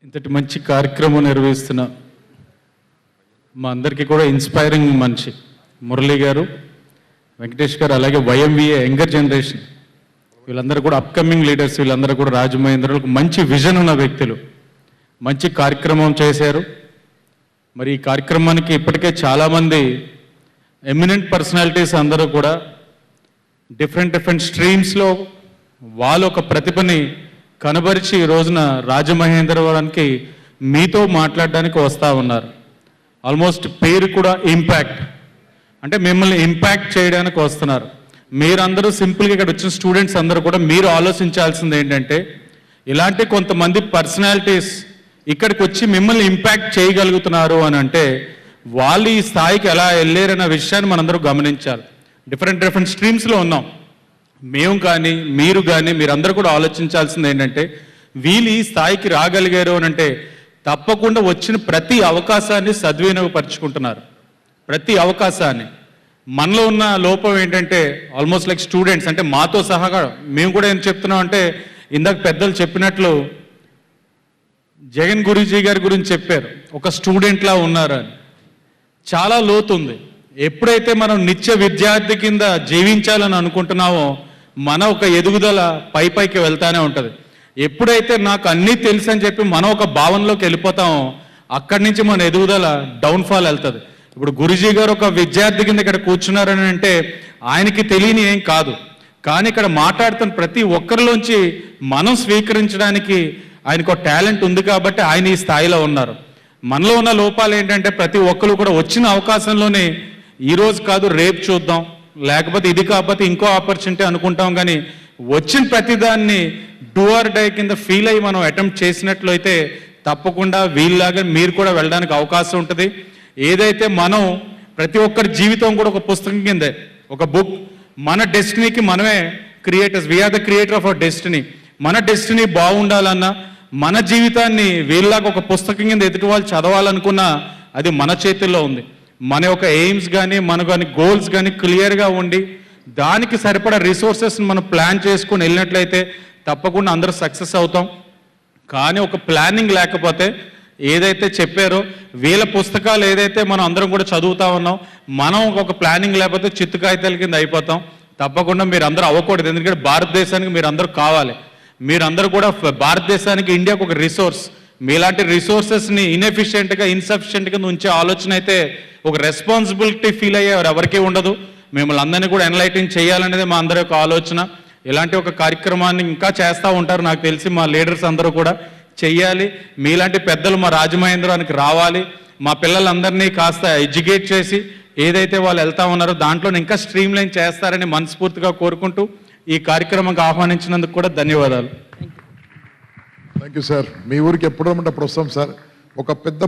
ఇంతటి మంచి కార్యక్రమం నిర్వహిస్తున్న మా అందరికీ కూడా ఇన్స్పైరింగ్ మనిషి మురళి గారు, వెంకటేష్ గారు, అలాగే వైఎంవిఏ యంగర్ జనరేషన్ వీళ్ళందరూ కూడా అప్కమింగ్ లీడర్స్. వీళ్ళందరూ కూడా రాజమహేంద్రలకు మంచి విజన్ ఉన్న వ్యక్తులు. మంచి కార్యక్రమం చేశారు. మరి ఈ కార్యక్రమానికి ఇప్పటికే చాలామంది ఎమినెంట్ పర్సనాలిటీస్ అందరూ కూడా డిఫరెంట్ స్ట్రీమ్స్లో వాళ్ళు ఒక ప్రతిభని కనబరిచి ఈ రోజున రాజమహేంద్రవరానికి మీతో మాట్లాడడానికి వస్తూ ఉన్నారు. ఆల్మోస్ట్ పేరు కూడా ఇంపాక్ట్, అంటే మిమ్మల్ని ఇంపాక్ట్ చేయడానికి వస్తున్నారు. మీరందరూ సింపుల్గా ఇక్కడ వచ్చిన స్టూడెంట్స్ అందరూ కూడా మీరు ఆలోచించాల్సింది ఏంటంటే, ఇలాంటి కొంతమంది పర్సనాలిటీస్ ఇక్కడికి వచ్చి మిమ్మల్ని ఇంపాక్ట్ చేయగలుగుతున్నారు అని అంటే వాళ్ళు ఈ స్థాయికి ఎలా వెళ్ళారన్న విషయాన్ని మనందరూ గమనించాలి. డిఫరెంట్ స్ట్రీమ్స్లో ఉన్నాం మేము కానీ మీరు కానీ మీరందరూ కూడా ఆలోచించాల్సింది ఏంటంటే, వీళ్ళు ఈ స్థాయికి రాగలిగారు అని అంటే తప్పకుండా వచ్చిన ప్రతి అవకాశాన్ని సద్వినియోగపరుచుకుంటున్నారు. ప్రతి అవకాశాన్ని. మనలో ఉన్న లోపం ఏంటంటే ఆల్మోస్ట్ లైక్ స్టూడెంట్స్, అంటే మాతో సహా మేము కూడా ఏం చెప్తున్నాం అంటే, ఇందాక పెద్దలు చెప్పినట్లు జగన్ గురూజీ గారి గురించి చెప్పారు, ఒక స్టూడెంట్లా ఉన్నారు అని. చాలా లోతుంది. ఎప్పుడైతే మనం నిత్య విద్యార్థి కింద జీవించాలని అనుకుంటున్నామో మన ఒక ఎదుగుదల పైకి వెళ్తానే ఉంటుంది. ఎప్పుడైతే నాకు అన్నీ తెలుసు అని చెప్పి మనం ఒక భావనలోకి వెళ్ళిపోతామో అక్కడి నుంచి మన ఎదుగుదల డౌన్ఫాల్ వెళ్తుంది. ఇప్పుడు గురూజీ గారు ఒక విద్యార్థి కింద ఇక్కడ కూర్చున్నారని అంటే ఆయనకి తెలియని ఏం కాదు, కానీ ఇక్కడ మాట్లాడుతున్న ప్రతి ఒక్కరిలోంచి మనం స్వీకరించడానికి ఆయనకు ఒక టాలెంట్ ఉంది కాబట్టి ఆయన ఈ స్థాయిలో ఉన్నారు. మనలో ఉన్న లోపాలు ఏంటంటే ప్రతి ఒక్కరు కూడా వచ్చిన అవకాశంలోనే ఈరోజు కాదు రేపు చూద్దాం, లేకపోతే ఇది కాకపోతే ఇంకో ఆపర్చునిటీ అనుకుంటాం. కానీ వచ్చిన ప్రతిదాన్ని డూ ఆర్ డై కింద ఫీల్ అయ్యి మనం అటెంప్ట్ చేసినట్లయితే తప్పకుండా వీళ్ళలాగా మీరు కూడా వెళ్ళడానికి అవకాశం ఉంటుంది. ఏదైతే మనం ప్రతి ఒక్కరి జీవితం కూడా ఒక పుస్తకం కిందే, ఒక బుక్. మన డెస్టినీకి మనమే creators, we are the creator of our destiny. మన డెస్టినీ బాగుండాలన్నా మన జీవితాన్ని వీళ్ళలాగా ఒక పుస్తకం కింద ఎదుటి వాళ్ళు చదవాలనుకున్నా అది మన చేతుల్లో ఉంది. మన యొక్క ఎయిమ్స్ కానీ మన కానీ గోల్స్ కానీ క్లియర్గా ఉండి దానికి సరిపడా రిసోర్సెస్ని మనం ప్లాన్ చేసుకొని వెళ్ళినట్లయితే తప్పకుండా అందరూ సక్సెస్ అవుతాం. కానీ ఒక ప్లానింగ్ లేకపోతే ఏదైతే చెప్పారో వీళ్ళ పుస్తకాలు ఏదైతే మనం అందరం కూడా చదువుతా ఉన్నాం, మనం ఒక ప్లానింగ్ లేకపోతే చిత్తు కాగితాల కింద అయిపోతాం. తప్పకుండా మీరు అందరూ అవ్వకూడదు. ఎందుకంటే భారతదేశానికి మీరు అందరూ కావాలి. మీరందరూ కూడా భారతదేశానికి ఇండియాకు ఒక రిసోర్స్. మీలాంటి రిసోర్సెస్ని ఇన్ఎఫిషియెంట్గా ఇన్సఫిషియెంట్గా ఉంచే ఆలోచన అయితే ఒక రెస్పాన్సిబిలిటీ ఫీల్ అయ్యే ఎవరికీ ఉండదు. మిమ్మల్ని అందరినీ కూడా ఎన్లైటింగ్ చేయాలనేది మా అందరి యొక్క ఆలోచన. ఇలాంటి ఒక కార్యక్రమాన్ని ఇంకా చేస్తూ ఉంటారు నాకు తెలిసి మా లీడర్స్ అందరూ కూడా చెయ్యాలి. మీలాంటి పెద్దలు మా రాజమహేంద్రానికి రావాలి. మా పిల్లలందరినీ కాస్త ఎడ్యుకేట్ చేసి ఏదైతే వాళ్ళు వెళ్తా ఉన్నారో దాంట్లో ఇంకా స్ట్రీమ్ లైన్ చేస్తారని మనస్ఫూర్తిగా కోరుకుంటూ ఈ కార్యక్రమంకి ఆహ్వానించినందుకు కూడా ధన్యవాదాలు. Thank you sir. మీ ఊరికి ఎప్పుడు రమ్మంటే అప్పుడు వస్తాం సార్. ఒక పెద్ద